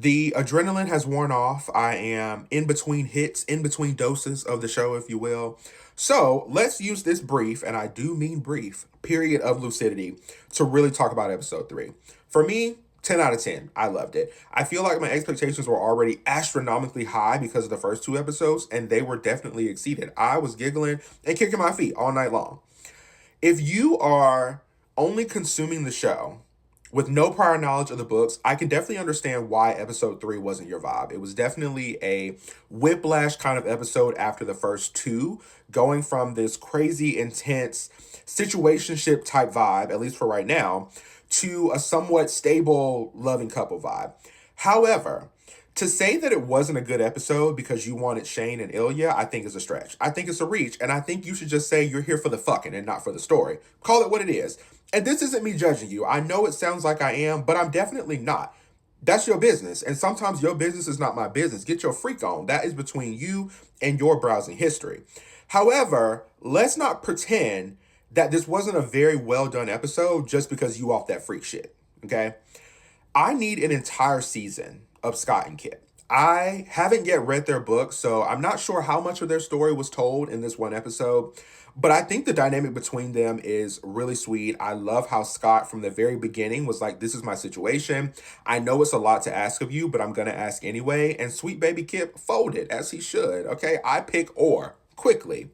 The adrenaline has worn off. I am in between hits, in between doses of the show, if you will. So let's use this brief, and I do mean brief, period of lucidity to really talk about episode 3. For me, 10 out of 10. I loved it. I feel like my expectations were already astronomically high because of the first 2 episodes, and they were definitely exceeded. I was giggling and kicking my feet all night long. If you are only consuming the show with no prior knowledge of the books, I can definitely understand why episode 3 wasn't your vibe. It was definitely a whiplash kind of episode after the first 2, going from this crazy, intense situationship type vibe, at least for right now, to a somewhat stable, loving couple vibe. However, to say that it wasn't a good episode because you wanted Shane and Ilya, I think is a stretch. I think it's a reach, and I think you should just say you're here for the fucking and not for the story. Call it what it is. And this isn't me judging you. I know it sounds like I am, but I'm definitely not. That's your business, and sometimes your business is not my business. Get your freak on. That is between you and your browsing history. However, let's not pretend that this wasn't a very well done episode just because you off that freak shit, okay? I need an entire season of Scott and Kit. I haven't yet read their book, so I'm not sure how much of their story was told in this one episode, but I think the dynamic between them is really sweet. I love how Scott, from the very beginning, was like, this is my situation. I know it's a lot to ask of you, but I'm going to ask anyway. And sweet baby Kip folded, as he should. Okay, I pick or quickly.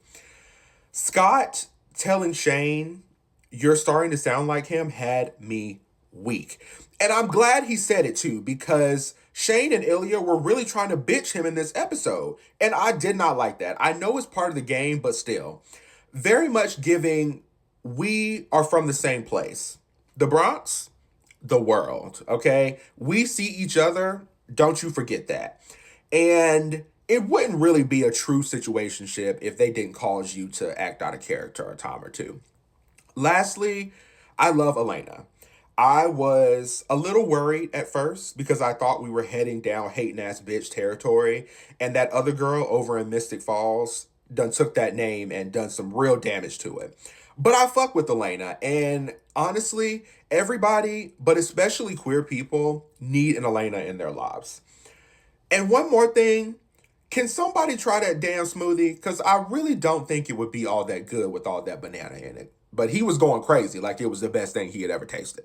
Scott telling Shane, you're starting to sound like him, had me weak. And I'm glad he said it too, because Shane and Ilya were really trying to bitch him in this episode. And I did not like that. I know it's part of the game, but still. Very much giving, we are from the same place. The Bronx, the world, okay? We see each other, don't you forget that. And it wouldn't really be a true situationship if they didn't cause you to act out of character a time or two. Lastly, I love Elena. I was a little worried at first because I thought we were heading down hating ass bitch territory, and that other girl over in Mystic Falls done took that name and done some real damage to it. But I fuck with Elena, and honestly, everybody, but especially queer people, need an Elena in their lives. And one more thing, can somebody try that damn smoothie? Because I really don't think it would be all that good with all that banana in it. But he was going crazy like it was the best thing he had ever tasted.